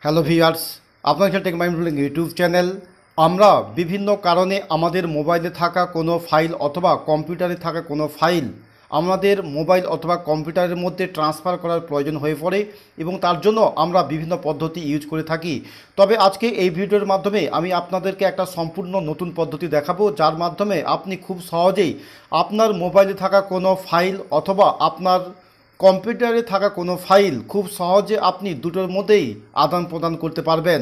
Hello viewers, আপনার সাথে take mind YouTube channel. আমরা বিভিন্ন কারণে আমাদের মোবাইলে থাকা কোনো ফাইল অথবা কম্পিউটারে থাকা কোনো ফাইল আমাদের মোবাইল অথবা কম্পিউটারের মধ্যে ট্রান্সফার করার প্রয়োজন হয়ে পড়ে এবং তার জন্য আমরা বিভিন্ন পদ্ধতি ইউজ করে থাকি। তবে আজকে এই ভিডিওর মাধ্যমে আমি আপনাদেরকে একটা সম্পূর্ণ নতুন পদ্ধতি দেখাবো, যার মাধ্যমে আপনি খুব সহজেই আপনার মোবাইলে থাকা কোনো ফাইল অথবা আপনার কম্পিউটারে থাকা কোনো ফাইল খুব সহজে আপনি দুটোর মধ্যেই আদান প্রদান করতে পারবেন।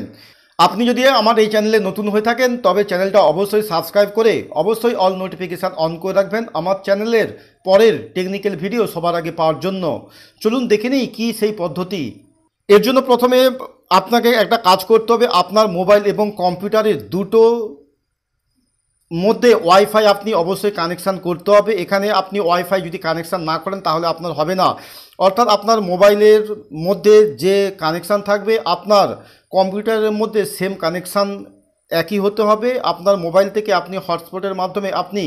আপনি যদি আমার এই চ্যানেলে নতুন হয়ে থাকেন তবে চ্যানেলটা অবশ্যই সাবস্ক্রাইব করে অবশ্যই অল নোটিফিকেশান অন করে রাখবেন আমার চ্যানেলের পরের টেকনিক্যাল ভিডিও সবার আগে পাওয়ার জন্য। চলুন দেখে নিই কী সেই পদ্ধতি। এর জন্য প্রথমে আপনাকে একটা কাজ করতে হবে, আপনার মোবাইল এবং কম্পিউটারের দুটো মধ্যে ওয়াইফাই আপনি অবশ্যই কানেকশান করতে হবে। এখানে আপনি ওয়াইফাই যদি কানেকশান না করেন তাহলে আপনার হবে না, অর্থাৎ আপনার মোবাইলের মধ্যে যে কানেকশান থাকবে আপনার কম্পিউটারের মধ্যে সেম কানেকশান একই হতে হবে। আপনার মোবাইল থেকে আপনি হটস্পটের মাধ্যমে আপনি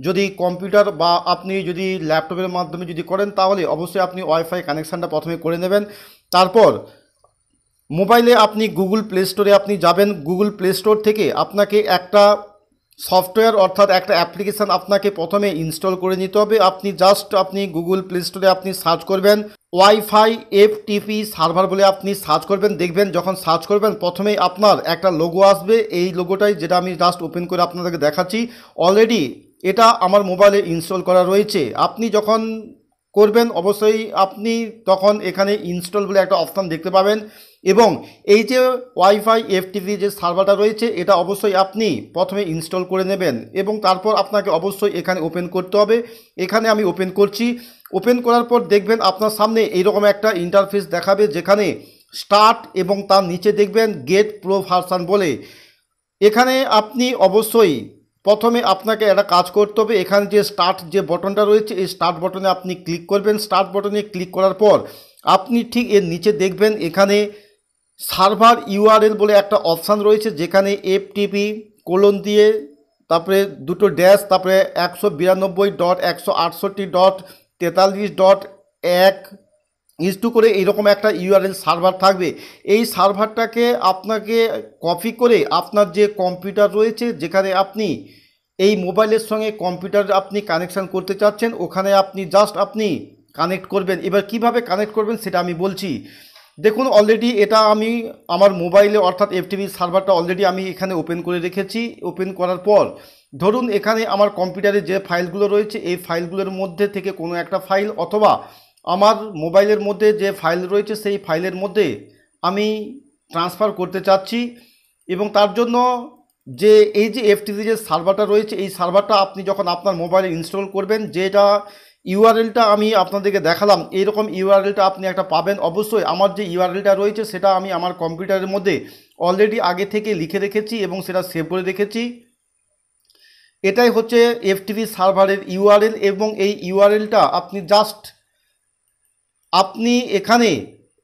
যদি কম্পিউটার বা আপনি যদি ল্যাপটপের মাধ্যমে যদি করেন তাহলে অবশ্যই আপনি ওয়াইফাই কানেকশানটা প্রথমে করে নেবেন। তারপর মোবাইলে আপনি গুগল প্লে স্টোরে আপনি যাবেন। গুগল প্লে স্টোর থেকে আপনাকে একটা সফটওয়্যার অর্থাৎ একটা অ্যাপ্লিকেশান আপনাকে প্রথমে ইনস্টল করে নিতে হবে। আপনি গুগল প্লে স্টোরে আপনি সার্চ করবেন ওয়াইফাই এফটিপি সার্ভার বলে আপনি সার্চ করবেন। দেখবেন যখন সার্চ করবেন প্রথমেই আপনার একটা লোগো আসবে। এই লোগোটাই যেটা আমি জাস্ট ওপেন করে আপনাদেরকে দেখাচ্ছি, অলরেডি এটা আমার মোবাইলে ইনস্টল করা রয়েছে। আপনি যখন করবেন অবশ্যই আপনি তখন এখানে ইনস্টল বলে একটা অপশান দেখতে পাবেন এবং এই যে ওয়াইফাই এফটিপি যে সার্ভারটা রয়েছে এটা অবশ্যই আপনি প্রথমে ইনস্টল করে নেবেন এবং তারপর আপনাকে অবশ্যই এখানে ওপেন করতে হবে। এখানে আমি ওপেন করছি। ওপেন করার পর দেখবেন আপনার সামনে এইরকম একটা ইন্টারফেস দেখাবে, যেখানে স্টার্ট এবং তার নিচে দেখবেন গেট প্রো ভার্সান বলে। এখানে আপনি অবশ্যই প্রথমে আপনাকে একটা কাজ করতে হবে, এখানে যে স্টার্ট যে বটনটা রয়েছে এই স্টার্ট বটনে আপনি ক্লিক করবেন। স্টার্ট বটনে ক্লিক করার পর আপনি ঠিক এর নিচে দেখবেন এখানে সার্ভার ইউআরএল বলে একটা অপশান রয়েছে, যেখানে এফটিপি কোলন দিয়ে তারপরে দুটো ড্যাশ তারপরে 192.168.43.1 করে এইরকম একটা ইউআরএল সার্ভার থাকবে। এই সার্ভারটাকে আপনাকে কপি করে আপনার যে কম্পিউটার রয়েছে যেখানে আপনি এই মোবাইলের সঙ্গে কম্পিউটার আপনি কানেকশান করতে চাচ্ছেন ওখানে আপনি জাস্ট আপনি কানেক্ট করবেন। এবার কিভাবে কানেক্ট করবেন সেটা আমি বলছি। দেখুন অলরেডি এটা আমি আমার মোবাইলে অর্থাৎ এফটিপি সার্ভারটা অলরেডি আমি এখানে ওপেন করে রেখেছি। ওপেন করার পর ধরুন এখানে আমার কম্পিউটারে যে ফাইলগুলো রয়েছে এই ফাইলগুলোর মধ্যে থেকে কোনো একটা ফাইল অথবা আমার মোবাইলের মধ্যে যে ফাইল রয়েছে সেই ফাইলের মধ্যে আমি ট্রান্সফার করতে চাচ্ছি এবং তার জন্য যে এই যে এফটিপি যে সার্ভারটা রয়েছে এই সার্ভারটা আপনি যখন আপনার মোবাইলে ইনস্টল করবেন, যেটা ইউআরএলটা আমি আপনাদেরকে দেখালাম এইরকম ইউআরএলটা আপনি একটা পাবেন। অবশ্যই আমার যে ইউআরএলটা রয়েছে সেটা আমি আমার কম্পিউটারের মধ্যে অলরেডি আগে থেকে লিখে রেখেছি এবং সেটা সেভ করে রেখেছি। এটাই হচ্ছে এফটিপি সার্ভারের ইউআরএল এবং এই ইউআরএলটা আপনি জাস্ট আপনি এখানে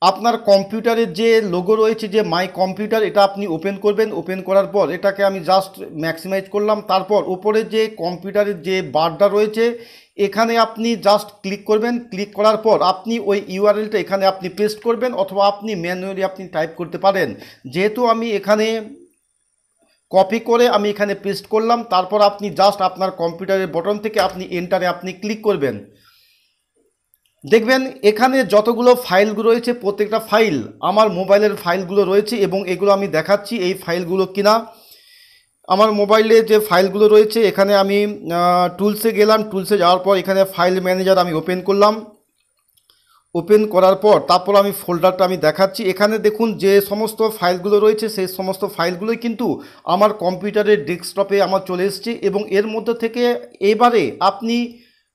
আপনার কম্পিউটারের যে লোগো রয়েছে যে মাই কম্পিউটার এটা আপনি ওপেন করবেন। ওপেন করার পর এটাকে আমি জাস্ট ম্যাক্সিমাইজ করলাম। তারপর উপরে যে কম্পিউটারের যে বারটা রয়েছে এখানে আপনি জাস্ট ক্লিক করবেন। ক্লিক করার পর আপনি ওই ইউআরএলটা এখানে আপনি পেস্ট করবেন অথবা আপনি ম্যানুয়ালি আপনি টাইপ করতে পারেন। যেহেতু আমি এখানে কপি করে আমি এখানে পেস্ট করলাম, তারপর আপনি জাস্ট আপনার কম্পিউটারের বটন থেকে আপনি এন্টারে আপনি ক্লিক করবেন। দেখবেন এখানে যতগুলো ফাইলগুলো রয়েছে প্রত্যেকটা ফাইল আমার মোবাইলের ফাইলগুলো রয়েছে এবং এগুলো আমি দেখাচ্ছি এই ফাইলগুলো কিনা। আমার মোবাইলে যে ফাইলগুলো রয়েছে এখানে আমি টুলসে গেলাম। টুলসে যাওয়ার পর এখানে ফাইল ম্যানেজার আমি ওপেন করলাম। ওপেন করার পর তারপর আমি ফোল্ডারটা আমি দেখাচ্ছি। এখানে দেখুন যে সমস্ত ফাইলগুলো রয়েছে সেই সমস্ত ফাইলগুলোই কিন্তু আমার কম্পিউটারের ডেস্কটপে আমার চলে এসেছে এবং এর মধ্যে থেকে এবারে আপনি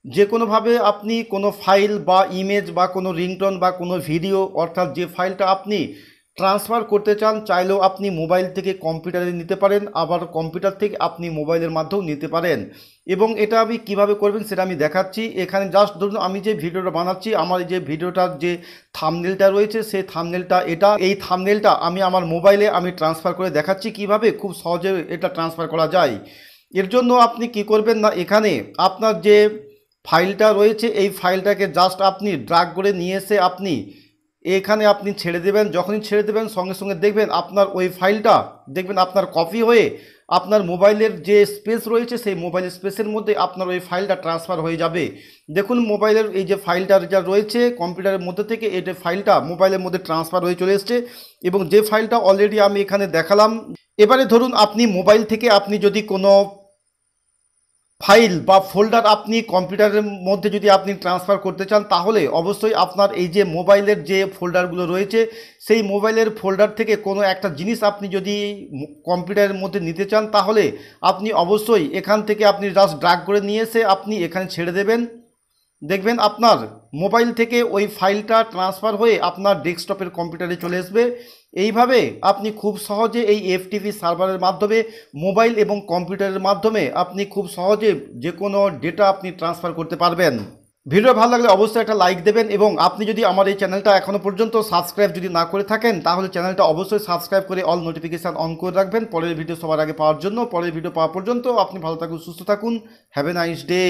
যে কোনোভাবে আপনি কোনো ফাইল বা ইমেজ বা কোনো রিংটোন বা কোনো ভিডিও অর্থাৎ যে ফাইলটা আপনি ট্রান্সফার করতে চান চাইলেও আপনি মোবাইল থেকে কম্পিউটারে নিতে পারেন, আবার কম্পিউটার থেকে আপনি মোবাইলের মাধ্যমেও নিতে পারেন। এবং এটা আমি কিভাবে করবেন সেটা আমি দেখাচ্ছি। এখানে জাস্ট ধরুন আমি যে ভিডিওটা বানাচ্ছি আমার যে ভিডিওটার যে থাম্বনেলটা রয়েছে সেই থাম্বনেলটা এই থাম্বনেলটা আমি আমার মোবাইলে আমি ট্রান্সফার করে দেখাচ্ছি কিভাবে খুব সহজে এটা ট্রান্সফার করা যায়। এর জন্য আপনি কি করবেন না, এখানে আপনার যে ফাইলটা রয়েছে এই ফাইলটাকে জাস্ট আপনি ড্র্যাগ করে নিয়ে এসে আপনি এখানে আপনি ছেড়ে দেবেন। যখনই ছেড়ে দেবেন সঙ্গে সঙ্গে দেখবেন আপনার ওই ফাইলটা দেখবেন আপনার কপি হয়ে আপনার মোবাইলের যে স্পেস রয়েছে সেই মোবাইলের স্পেসের মধ্যে আপনার ওই ফাইলটা ট্রান্সফার হয়ে যাবে। দেখুন মোবাইলের এই যে ফাইলটা যা রয়েছে কম্পিউটারের মধ্যে থেকে এই যে ফাইলটা মোবাইলের মধ্যে ট্রান্সফার হয়ে চলে এসছে এবং যে ফাইলটা অলরেডি আমি এখানে দেখালাম। এবারে ধরুন আপনি মোবাইল থেকে আপনি যদি কোনো ফাইল বা ফোল্ডার আপনি কম্পিউটারের মধ্যে যদি আপনি ট্রান্সফার করতে চান তাহলে অবশ্যই আপনার এই যে মোবাইলের যে ফোল্ডারগুলো রয়েছে সেই মোবাইলের ফোল্ডার থেকে কোনো একটা জিনিস আপনি যদি কম্পিউটারের মধ্যে নিতে চান তাহলে আপনি অবশ্যই এখান থেকে আপনি জাস্ট ড্র্যাগ করে নিয়ে এসে আপনি এখানে ছেড়ে দেবেন। দেখবেন আপনার মোবাইল থেকে ওই ফাইলটা ট্রান্সফার হয়ে আপনার ডেস্কটপের কম্পিউটারে চলে আসবে। এইভাবে আপনি খুব সহজে এই এফটিপি সার্ভারের মাধ্যমে মোবাইল এবং কম্পিউটারের মাধ্যমে আপনি খুব সহজে যে কোনো ডেটা আপনি ট্রান্সফার করতে পারবেন। ভিডিও ভালো লাগলে অবশ্যই একটা লাইক দেবেন এবং আপনি যদি আমার এই চ্যানেলটা এখনও পর্যন্ত সাবস্ক্রাইব যদি না করে থাকেন তাহলে চ্যানেলটা অবশ্যই সাবস্ক্রাইব করে অল নোটিফিকেশান অন করে রাখবেন পরের ভিডিও সবার আগে পাওয়ার জন্য। পরের ভিডিও পাওয়া পর্যন্ত আপনি ভালো থাকুন, সুস্থ থাকুন। Have a nice day.